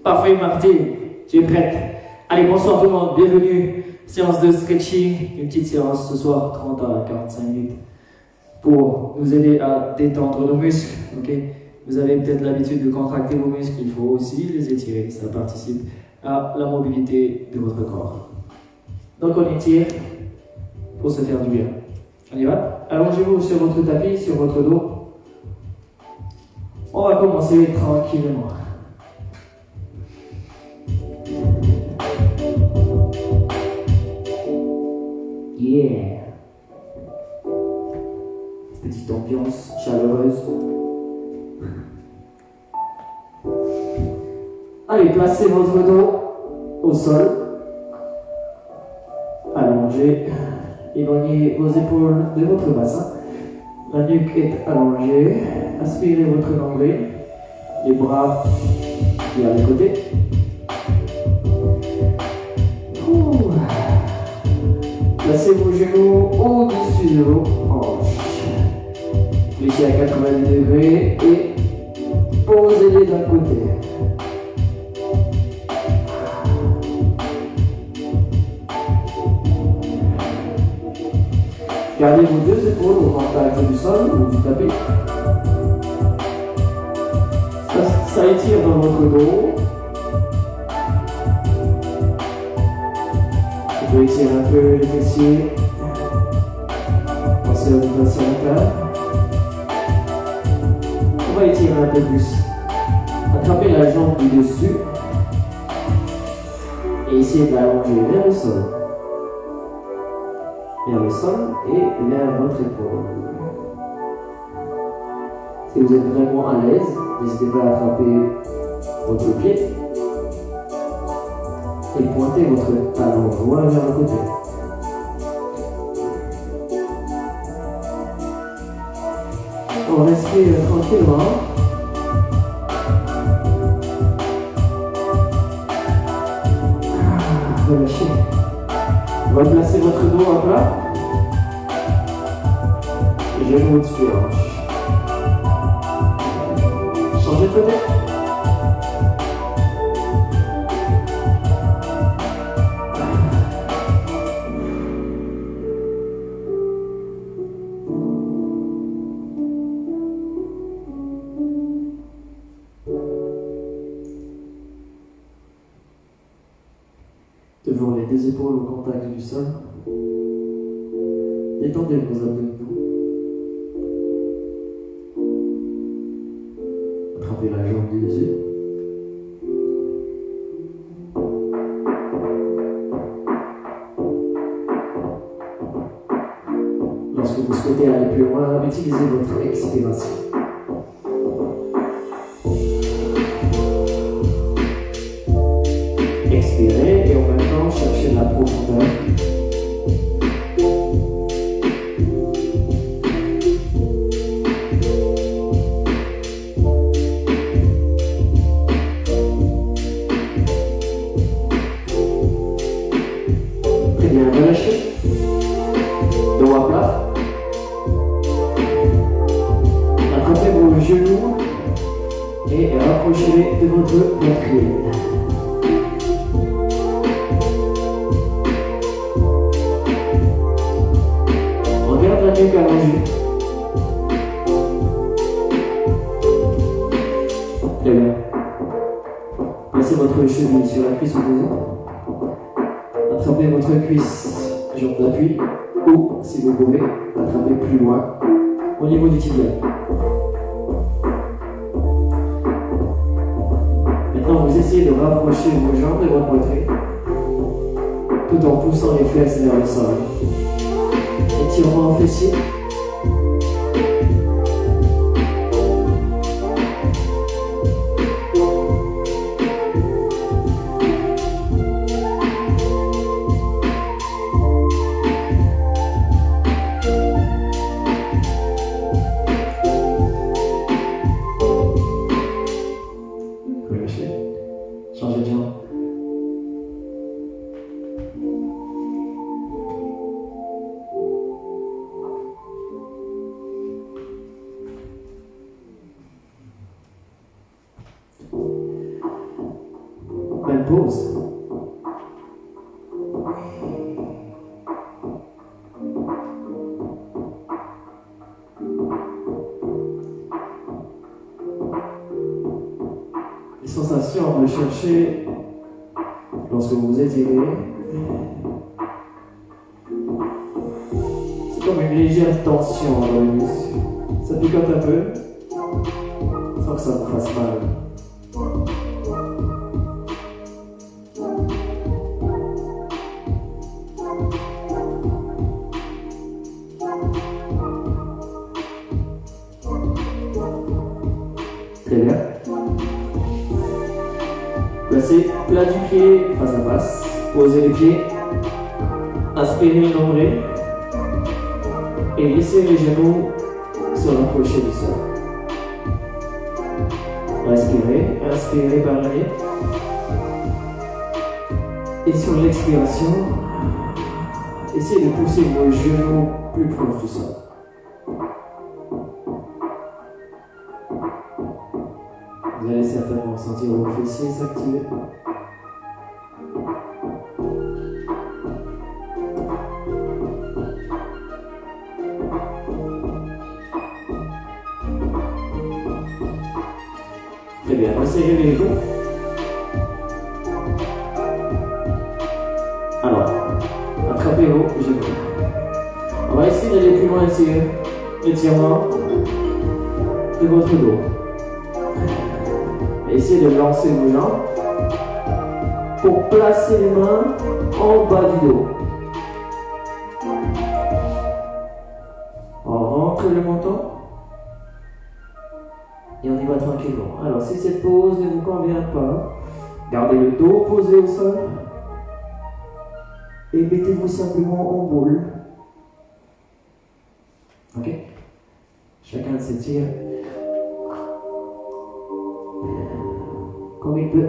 Parfait, Martine, tu es prête? Allez, bonsoir tout le monde, bienvenue. Séance de stretching, une petite séance ce soir, 30 à 45 minutes, pour nous aider à détendre nos muscles. Ok, vous avez peut-être l'habitude de contracter vos muscles, il faut aussi les étirer, ça participe à la mobilité de votre corps. Donc on étire pour se faire du bien. On y va? Allongez-vous sur votre tapis, sur votre dos. On va commencer tranquillement. Yeah! Petite ambiance chaleureuse. Allez, placez votre dos au sol. Allongez. Éloignez vos épaules de votre bassin. La nuque est allongée. Aspirez votre nombril. Les bras vers les côtés. Placez vos genoux au-dessus de vos hanches. Fléchissez à 90 degrés et posez-les d'un côté. Gardez vos deux épaules au contact du sol ou du tapis. Ça étire dans votre dos. Vous pouvez étirer un peu les fessiers. Pensez au niveau cervical. On va étirer un peu plus. Attrapez la jambe du dessus. Et essayez de l'allonger vers le sol. Vers le sol et vers votre épaule. Si vous êtes vraiment à l'aise, n'hésitez pas à attraper votre pied et pointez votre talon droit vers le côté. On respire tranquillement. Relâchez. Replacez votre dos à plat. Genoux au-dessus des hanches. Changez de côté. Devant les deux épaules au contact du sol. Détendez vos abdominaux. Attrapez la jambe du dessus. Lorsque vous souhaitez aller plus loin, utilisez votre expiration. Expirez et en même temps cherchez la profondeur. Très bien, relâchez. Dos à plat. Attrapez vos genoux et rapprochez-les de votre poitrine. Regarde la nuque allongée. Très bien. Placez votre cheville sur la cuisse opposée. Attrapez votre cuisse, jambe d'appui, ou, si vous pouvez, attrapez plus loin, au niveau du tibia. Maintenant, vous essayez de rapprocher vos jambes de votre poitrine, tout en poussant les fesses vers le sol. Étirement fessier. Relâchez. Changez de jambe. une pause. Les sensations, de chercher lorsque vous étirez. C'est comme une légère tension dans les muscles. Ça picote un peu, sans que ça vous fasse mal. Très bien. Placez plat du pied face à face. Posez les pieds. Aspirez le nombril. Et laissez les genoux se rapprocher du sol. Respirez. Inspirez par le nez. Et sur l'expiration, essayez de pousser vos genoux plus proches du sol. Vous allez certainement sentir vos fessiers s'activer. Très bien, resserrez les genoux. Alors, attrapez vos genoux. On va essayer d'aller plus loin ici. L'étirement de votre dos. Essayez de lancer vos jambes pour placer les mains en bas du dos. On rentre le menton et on y va tranquillement. Alors si cette pose ne vous convient pas, gardez le dos posé au sol et mettez-vous simplement en boule. Ok? Chacun s'étire comme il peut.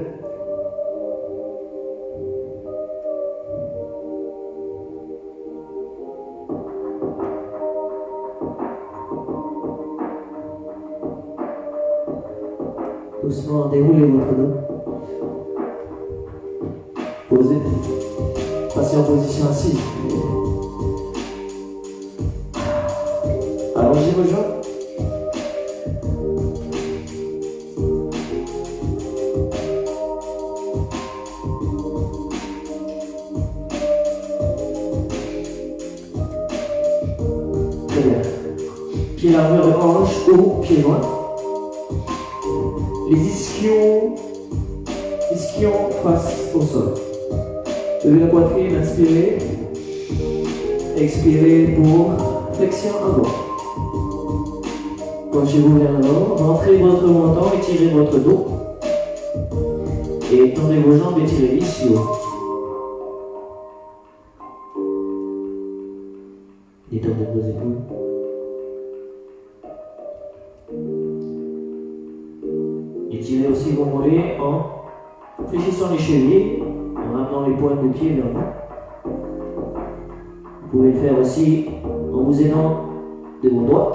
Doucement déroulez votre dos. Posez. Passez en position assise. Allongez vos jambes. Pied largeur de hanche ou pied loin. Les ischions face au sol. Levez la poitrine, inspirez. Expirez pour flexion avant. Penchez-vous vers l'avant, rentrez votre menton, étirez votre dos. Et tendez vos jambes, étirez l'ischio. Détendez vos épaules. Étirez aussi vos mollets en fléchissant les chevilles, en amenant les pointes de pied vers vous. Vous pouvez le faire aussi en vous aidant de vos doigts.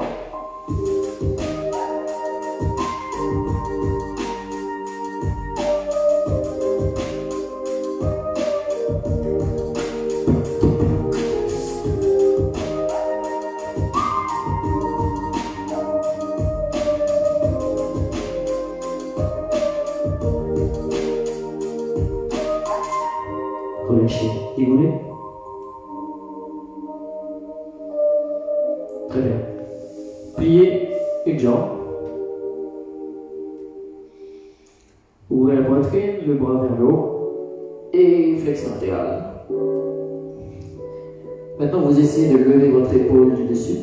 Relâchez, déroulez. Très bien. Pliez une jambe. Ouvrez la poitrine, le bras vers le haut. Et flexion latérale. Maintenant, vous essayez de lever votre épaule du dessus.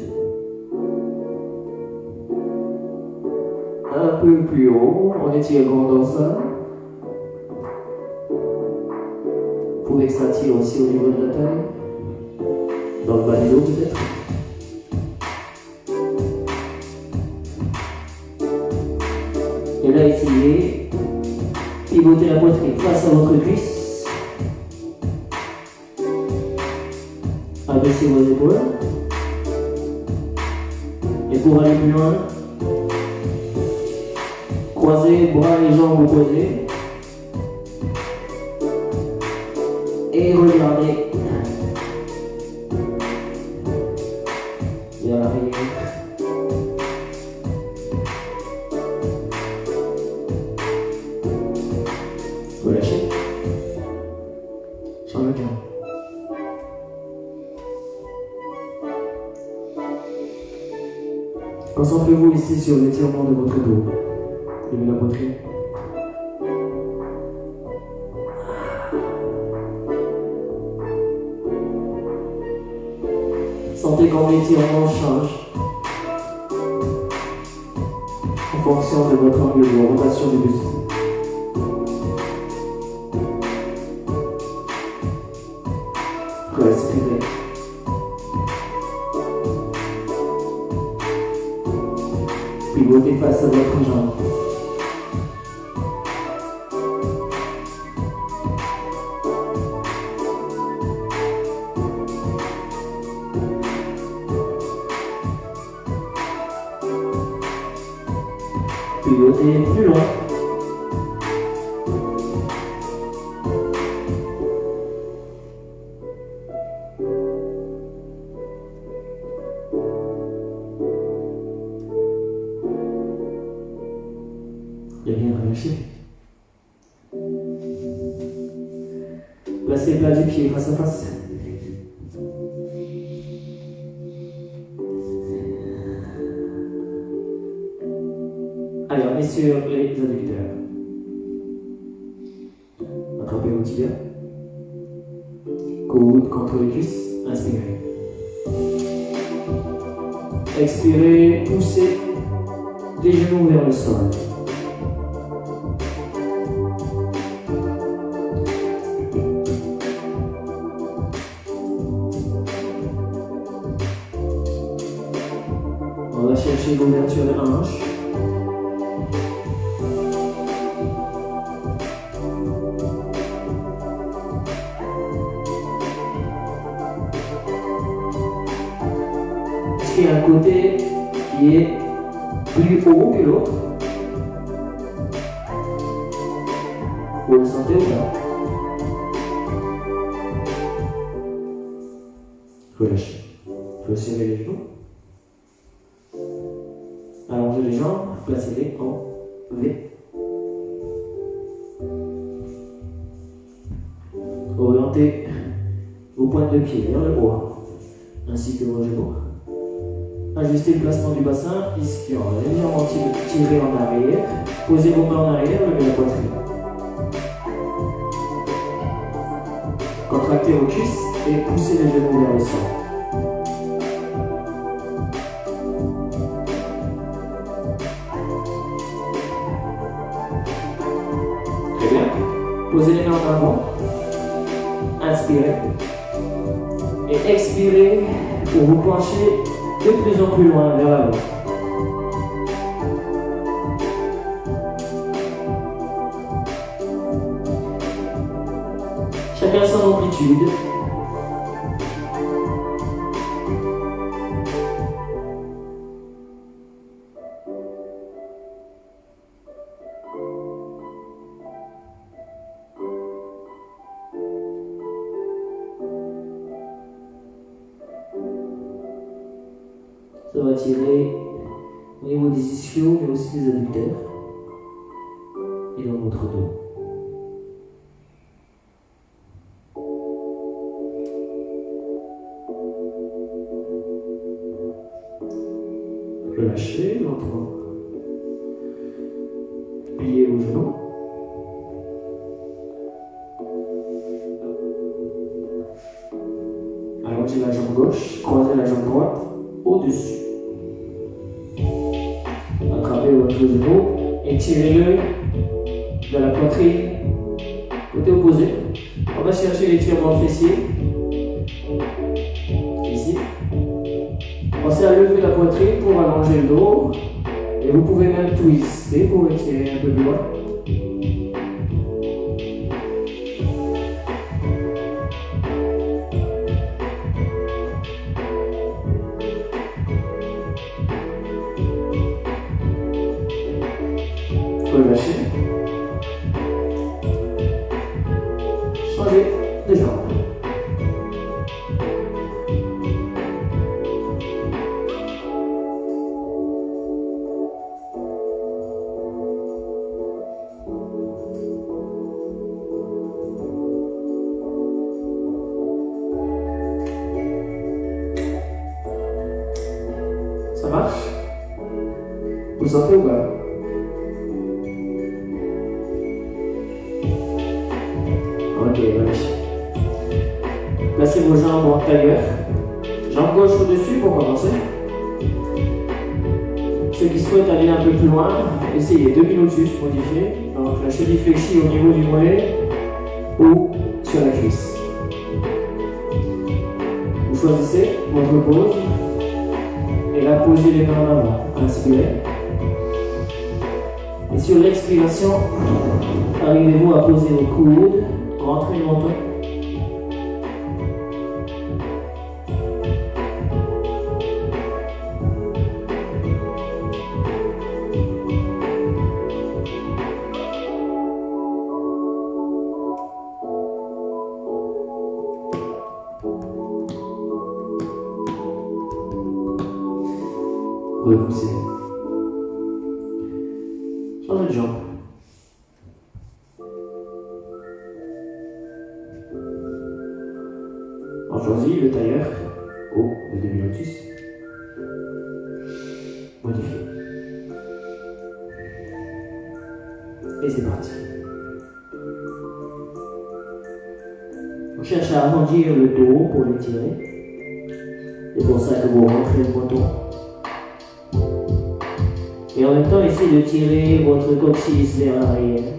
Un peu plus haut, on étire le grand dorsal. Vous pouvez que ça tire aussi au niveau de la taille. Dans le bas du dos peut-être. Et là, essayez pivoter la poitrine face à votre cuisse. Abaissez vos épaules. Et pour aller plus loin, croisez les bras et les jambes opposées. et regardez vers l'arrière. Relâchez. Change le cœur. Concentrez-vous ici sur l'étirement de votre dos. Levez la poitrine. Sentez quand l'étirement change en fonction de votre angle de rotation du buste. Respirez. Pivotez face à votre jambe. Pivotez plus loin. Et bien relâchez. Placez le plat du pied face à face. Allez, on est sur les adducteurs. Attrapez vos tibias. Coude contre les cuisses. Inspirez. Expirez, poussez les genoux vers le sol. On va chercher l'ouverture de hanche. Est-ce qu'il y a un côté qui est plus haut que l'autre? Vous le sentez ou pas? Relâchez. Resserrez les genoux. Allongez les jambes, placez-les en V. Orientez vos pointes de pied vers le haut, ainsi que vos genoux. Ajustez le placement du bassin, ischion légèrement tiré en arrière. Posez vos mains en arrière, levez la poitrine. Contractez vos cuisses et poussez les genoux vers le sol. Très bien. Posez les mains en avant. Inspirez. Et expirez pour vous pencher de plus en plus loin vers l'avant. Chacun son amplitude. Ça va tirer au niveau des ischios, mais aussi des adducteurs et dans votre dos. Relâchez lentement. Pliez vos genoux. Allongez la jambe gauche, croisez la jambe droite au-dessus. Attrapez votre genou et tirez-le vers la poitrine, côté opposé. On va chercher l'étirement fessier. Ici. Pensez à lever la poitrine pour allonger le dos. Et vous pouvez même twister pour étirer un peu plus loin. Relâchez. Changez de jambe. Vous sentez ou pas? Ok, allez. Placez vos jambes en tailleur. Jambe gauche au-dessus pour commencer. Ceux qui souhaitent aller un peu plus loin, essayez 2 minutes juste modifier. Donc la cheville fléchie au niveau du mollet ou sur la cuisse. Vous choisissez votre pose et là posez les mains en avant. Inspirez. Et sur l'expiration, arrivez-vous à poser les coudes, rentrez le menton. Repoussez. Changez de jambe. On choisit le tailleur ou le demi-lotus. Modifié. Et c'est parti. On cherche à arrondir le dos pour l'étirer. C'est pour ça que vous rentrez le menton. Et en même temps, essayez de tirer votre coccyx vers l'arrière.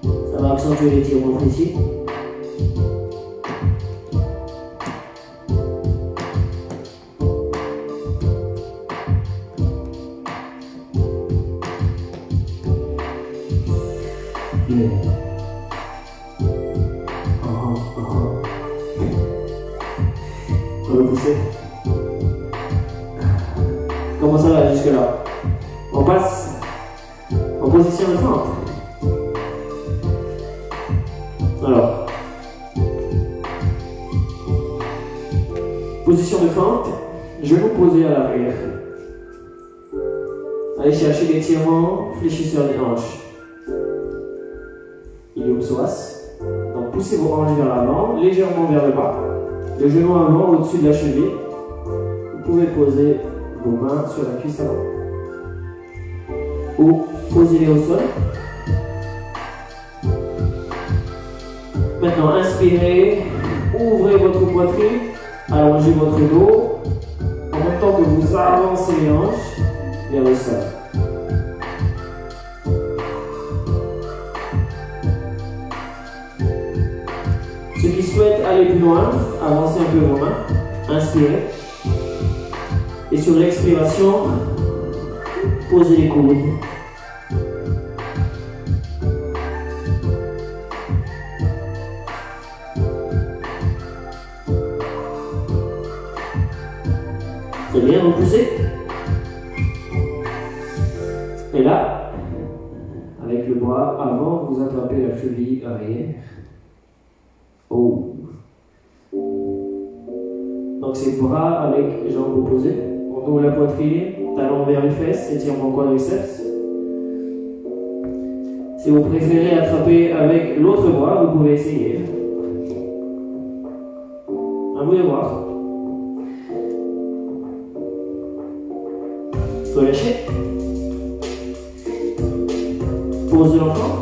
Ça va accentuer l'étirement fessier. Bien. Repoussez. Comment ça va jusque-là? On passe en position de fente. Alors, position de fente, genou posé à l'arrière. Allez chercher l'étirement, fléchis sur les hanches. Iliopsoas. Donc poussez vos hanches vers l'avant, légèrement vers le bas. Le genou avant au-dessus de la cheville. Vous pouvez poser vos mains sur la cuisse avant. Ou posez-les au sol. Maintenant, inspirez, ouvrez votre poitrine, allongez votre dos, en même temps que vous avancez les hanches vers le sol. Ceux qui souhaitent aller plus loin, avancez un peu vos mains, inspirez. Et sur l'expiration, posez les coudes. Très bien, repoussez. Et là, avec le bras avant, vous attrapez la cheville arrière. Oh. Donc c'est bras avec jambes opposées. On ouvre la poitrine, talon vers les fesses, étirement quadriceps. Si vous préférez attraper avec l'autre bras, vous pouvez essayer. À vous de voir. Relâchez. Pose de l'enfant.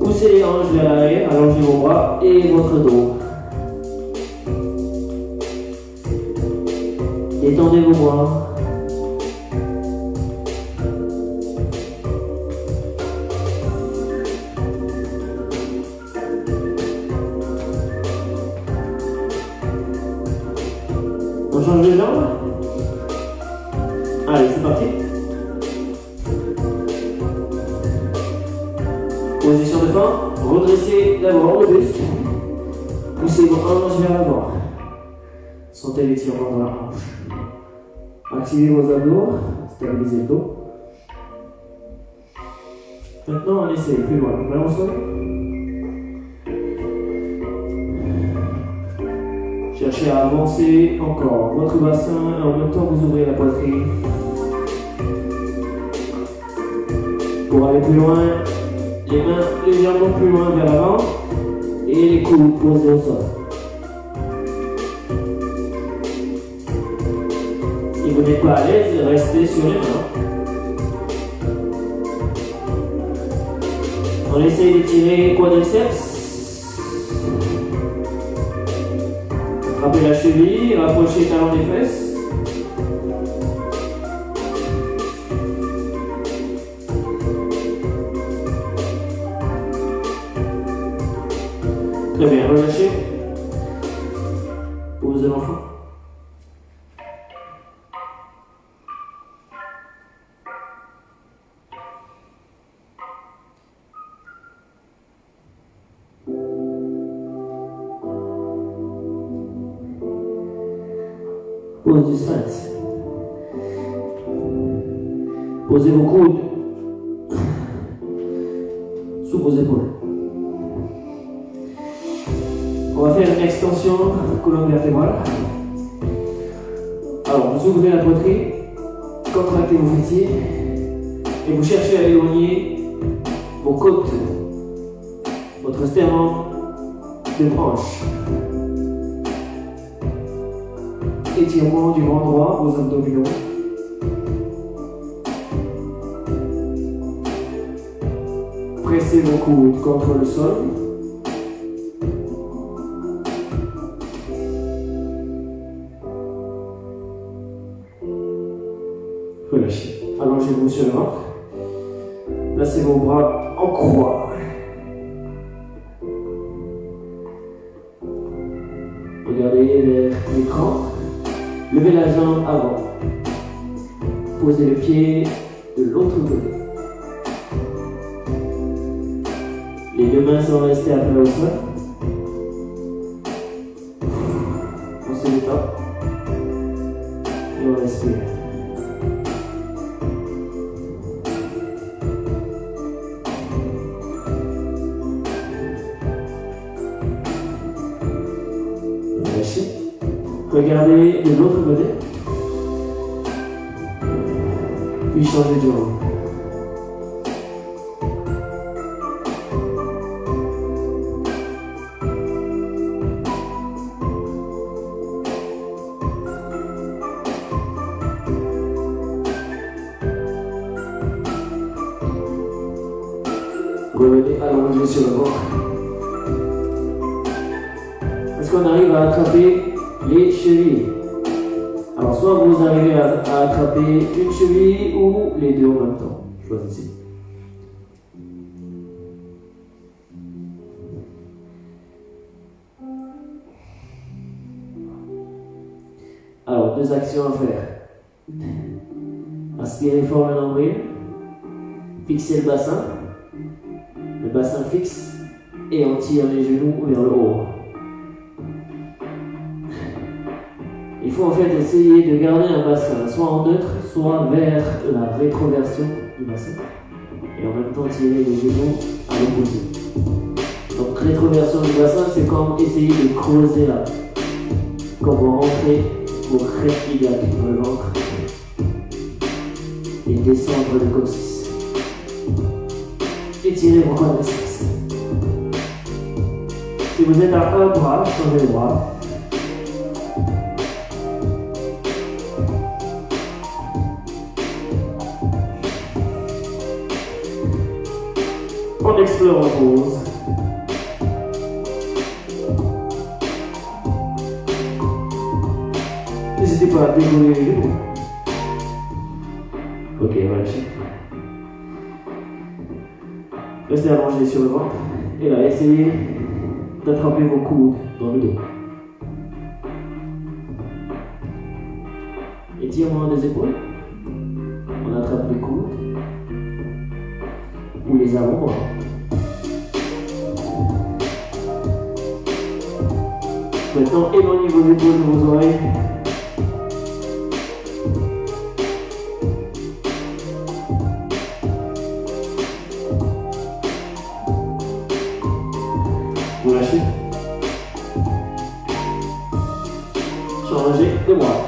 Poussez les hanches vers l'arrière, allongez vos bras et votre dos. Détendez vos bras. On change de jambe. Allez, c'est parti. Position de fin. Redressez d'abord le buste. Poussez vos hanches vers l'avant. Sentez l'étirement dans la hanche. Activez vos abdos. Stabilisez le dos. Maintenant, on essaie plus loin. Ballon au sol. Cherchez à avancer encore votre bassin en même temps que vous ouvrez la poitrine. Pour aller plus loin, les mains légèrement plus loin vers l'avant et les coudes posés au sol. Si vous n'êtes pas à l'aise, restez sur les mains. On essaye de tirer quadriceps. Frappez la cheville, rapprochez le talon des fesses. Très bien, relâchez. Posez l'enfant. Pose du sphinx. Posez vos coudes sous vos épaules. On va faire une extension colonne vertébrale. Alors, vous ouvrez la poitrine, contractez vos fessiers et vous cherchez à éloigner vos côtes, votre sternum de branche. Étirement du bras droit, vos abdominaux. Pressez vos coudes contre le sol. Relâchez. Allongez-vous sur le ventre. Placez vos bras en croix. Regardez vers l'écran. Levez la jambe avant. Posez le pied de l'autre côté. Les deux mains sont restées à plat au sol. On se détend. Et on respire. Relâchez. Regardez de l'autre côté. Puis changez de jambe. Revenez allongé sur le ventre. Est-ce qu'on arrive à attraper les chevilles? Alors, soit vous arrivez à attraper une cheville ou les deux en même temps. Choisissez. Alors, deux actions à faire. Aspirez fort le nombril. Fixez le bassin fixe et on tire les genoux vers le haut. Il faut en fait essayer de garder un bassin soit en neutre, soit vers la rétroversion du bassin. Et en même temps tirer les genoux à l'opposé. Donc rétroversion du bassin, c'est comme essayer de creuser là. Comme vous rentrez pour respirer dans le ventre et descendre le coccyx. Étirez vos quadriceps. Si vous êtes à un bras, changez les bras. On explore en pause. N'hésitez pas à dérouler les genoux. Ok, relâchez. Restez allongé sur le ventre. Et là, essayez d'attraper vos coudes dans le dos. Étirement des épaules. On attrape les coudes. Ou les avant-bras. Maintenant, éloignez vos épaules de vos oreilles. Vous lâchez. Changez de bras.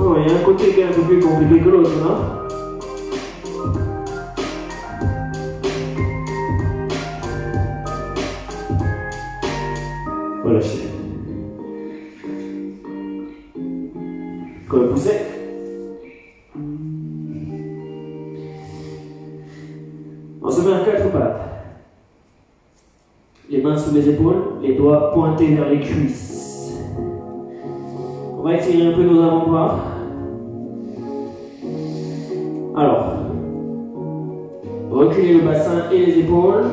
Oh, il y a un côté qui est un peu plus compliqué que l'autre, non? Col poussé. On se met en quatre pattes. Les mains sous les épaules, les doigts pointés vers les cuisses. On va étirer un peu nos avant-bras. Alors, reculez le bassin et les épaules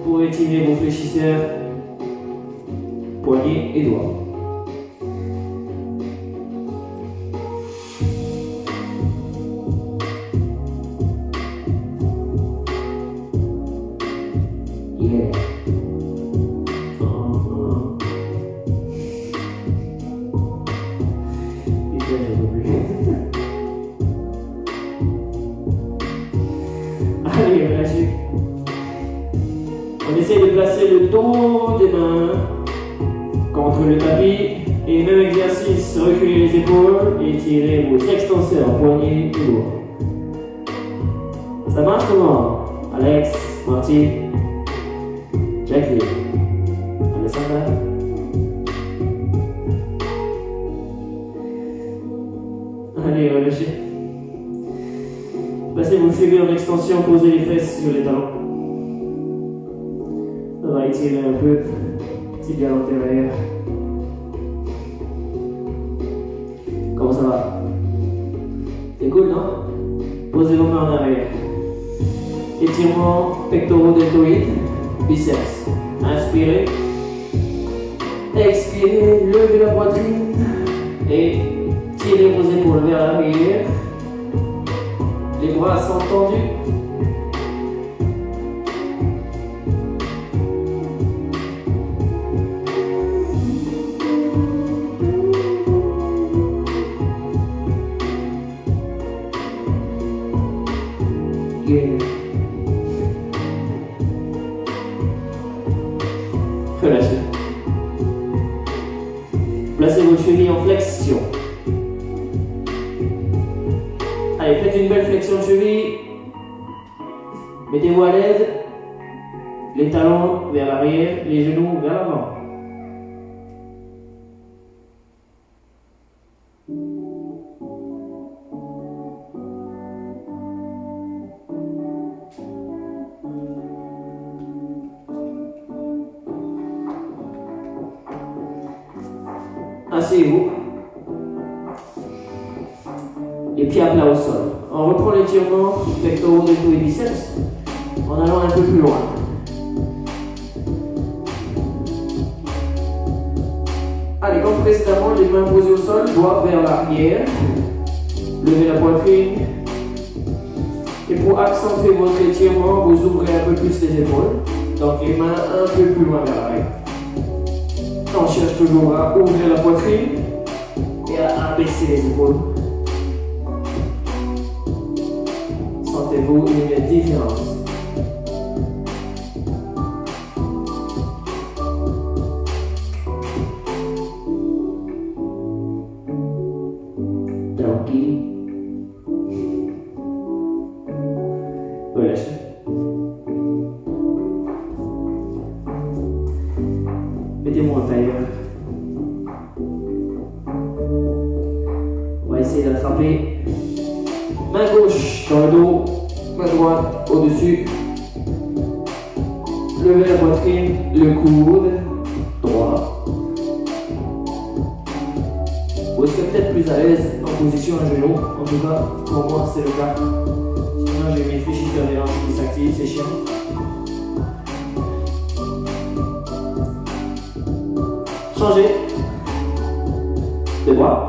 pour étirer vos fléchisseurs, poignets et doigts. Yeah. Allez, relâchez. On essaie de placer le dos des mains contre le tapis. Et même exercice, reculez les épaules et tirez vos extenseurs, poignets et doigts. Ça marche comment? Alex, Marty, Jackie, Alessandra. Allez, relâchez. Placez vos chevilles en extension, posez les fesses sur les talons. On va étirer un peu, tibia antérieur. Comment ça va? C'est cool, non? Posez vos mains en arrière. Étirement pectoraux deltoïdes, biceps. Inspirez. Expirez, levez la poitrine et tirez vos épaules vers l'arrière. Les bras sont tendus. Yeah. Relâchez. Placez vos chevilles en flexion. Allez, faites une belle flexion de cheville. Mettez-vous à l'aise. Les talons vers l'arrière, les genoux vers l'avant. Asseyez-vous. Les pieds à plat au sol. On reprend l'étirement pectoraux deltoïdes et biceps en allant un peu plus loin. Allez, comme précédemment, les mains posées au sol, doigts vers l'arrière. Levez la poitrine. Et pour accentuer votre étirement, vous ouvrez un peu plus les épaules. Donc les mains un peu plus loin vers l'arrière. On cherche toujours à ouvrir la poitrine et à abaisser les épaules. Sentez-vous une différence. Tranquille. Relâchez. Mettez-moi en tailleur. On va essayer d'attraper main gauche dans le dos, main droite au-dessus. Levez la poitrine, le coude droit. Vous serez peut-être plus à l'aise en position à genoux. En tout cas, pour moi, c'est le cas. Sinon, j'ai mes fléchisseurs des hanches qui s'activent, c'est chiant. Changez de bras.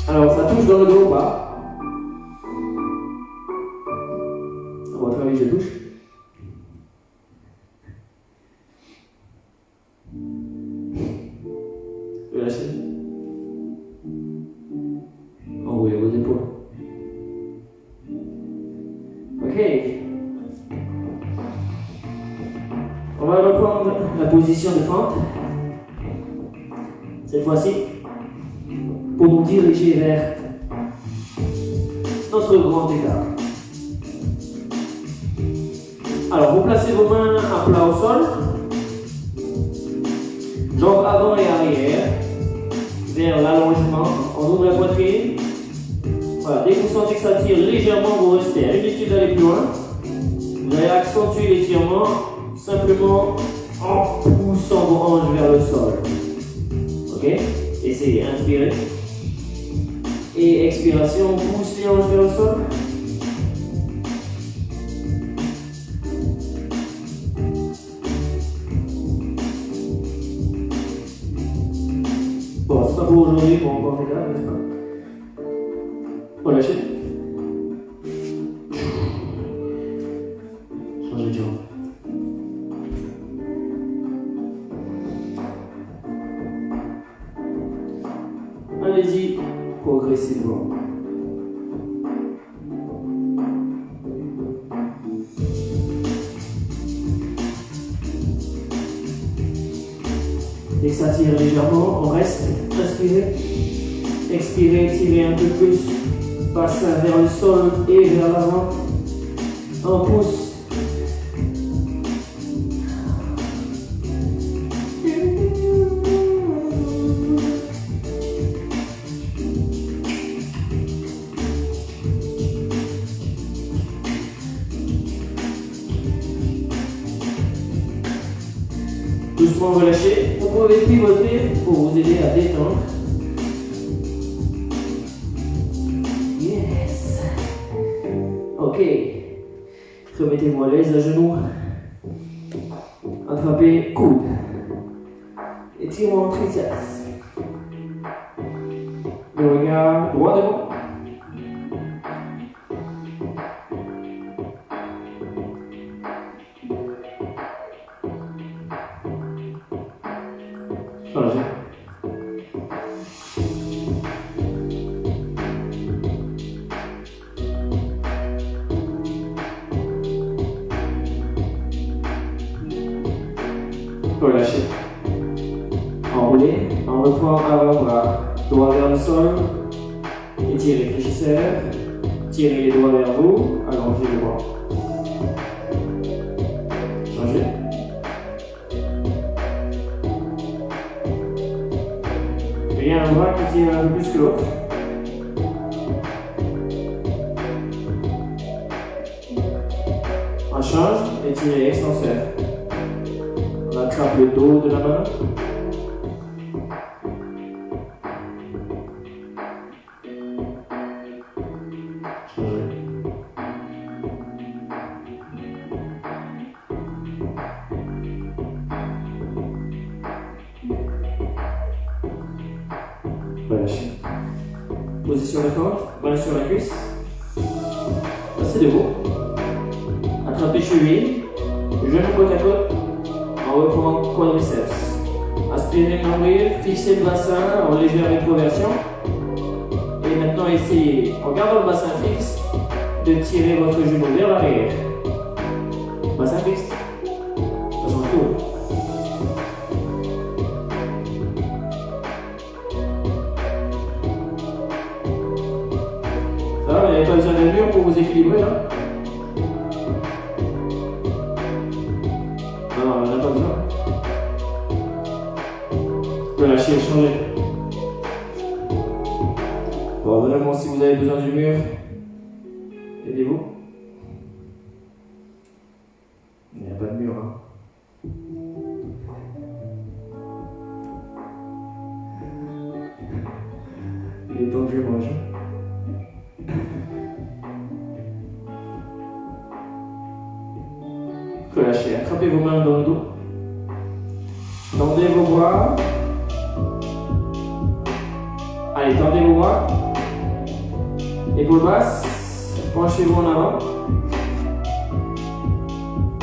Alors, ça touche dans le dos ou pas? À votre avis, je touche. Relâchez. Enroulez vos épaules. Ok. On va reprendre la position de fente. Cette fois-ci, pour nous diriger vers notre grand écart. Alors, vous placez vos mains à plat au sol. Jambes avant et arrière. Vers l'allongement. On ouvre la poitrine. Voilà, dès que vous sentez que ça tire légèrement, vous restez. Inutile d'aller plus loin. Vous allez accentuer l'étirement simplement en poussant vos hanches vers le sol. Ok? Essayez, inspirez. Et expiration, on pousse les hanches vers le sol. Bon, c'est pas pour aujourd'hui, bon, on va faire là, n'est-ce pas? Relâchez. Changez de jambe. Allez-y, progressivement. Dès que ça tire légèrement, on reste. Inspirez. Expirez, tirez un peu plus. Bassin vers le sol et vers l'avant. On pousse. Doucement relâchez. Vous pouvez pivoter pour vous aider à détendre. Yes. Ok. Remettez-vous à l'aise à genoux. Attrapez coude. Étirement triceps. Le regard droit devant. Changez. Relâchez. Enroulez. En reprend avant-bras. Doigt vers le sol. Étirez, fléchisseur. Tirez les doigts vers vous. Allongez les bras. Changez. Il y a un bras qui tire un peu plus que l'autre. On change, étirez extenseur. On attrape le dos de la main. Changez. Relâchez. Position détente, main sur la cuisse. Passez debout. Attrapez cheville. Genou côte à côte. On reprend quadriceps. Aspirez le nombril, fixez le bassin en légère rétroversion. Et maintenant essayez, en gardant le bassin fixe, de tirer votre genou vers l'arrière. Bassin fixe. Ça change tout. Ça va, vous n'avez pas besoin d'un mur pour vous équilibrer là? Non, on n'en a pas besoin. Relâchez, changez. Bon, vraiment, si vous avez besoin du mur, aidez-vous. Il n'y a pas de mur, hein. Il est temps que je mange. Relâchez, attrapez vos mains dans le dos. Tendez vos bras. Allez, tendez vos bras. Épaules basses. Penchez-vous en avant.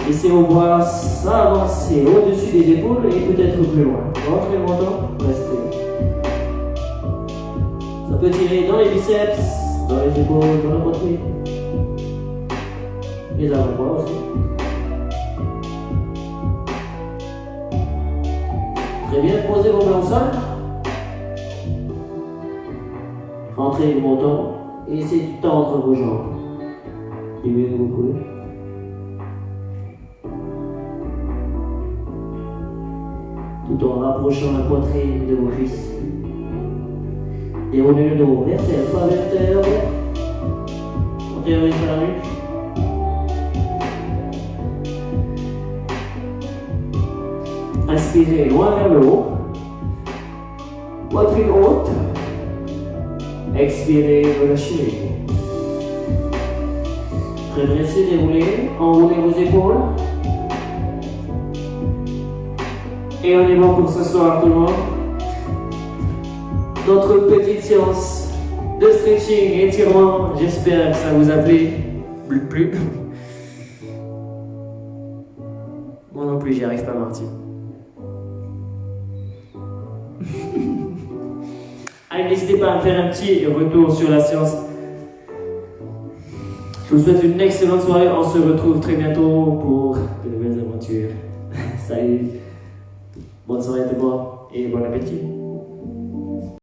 Laissez vos bras s'avancer au-dessus des épaules et peut-être plus loin. Rentrez le menton, restez. Ça peut tirer dans les biceps, dans les épaules, dans la poitrine. Les avant-bras aussi. Très bien, posez vos mains au sol. Rentrez le menton et essayez de tendre vos jambes. Et bien vous pouvez. tout en rapprochant la poitrine de vos cuisses. Déroulez le dos, vertèbre par vertèbre. Montez le rythme à la nuque. Inspirez loin vers le haut. Poitrine haute. Expirez, relâchez. Redressez, déroulez, enroulez vos épaules. Et on est bon pour ce soir tout le monde. Notre petite séance de stretching et étirement, j'espère que ça vous a plu. Moi non plus, j'y arrive pas, Martin. Allez, n'hésitez pas à faire un petit retour sur la séance. Je vous souhaite une excellente soirée. On se retrouve très bientôt pour de nouvelles aventures. Salut. Bonne soirée à toi et bon appétit.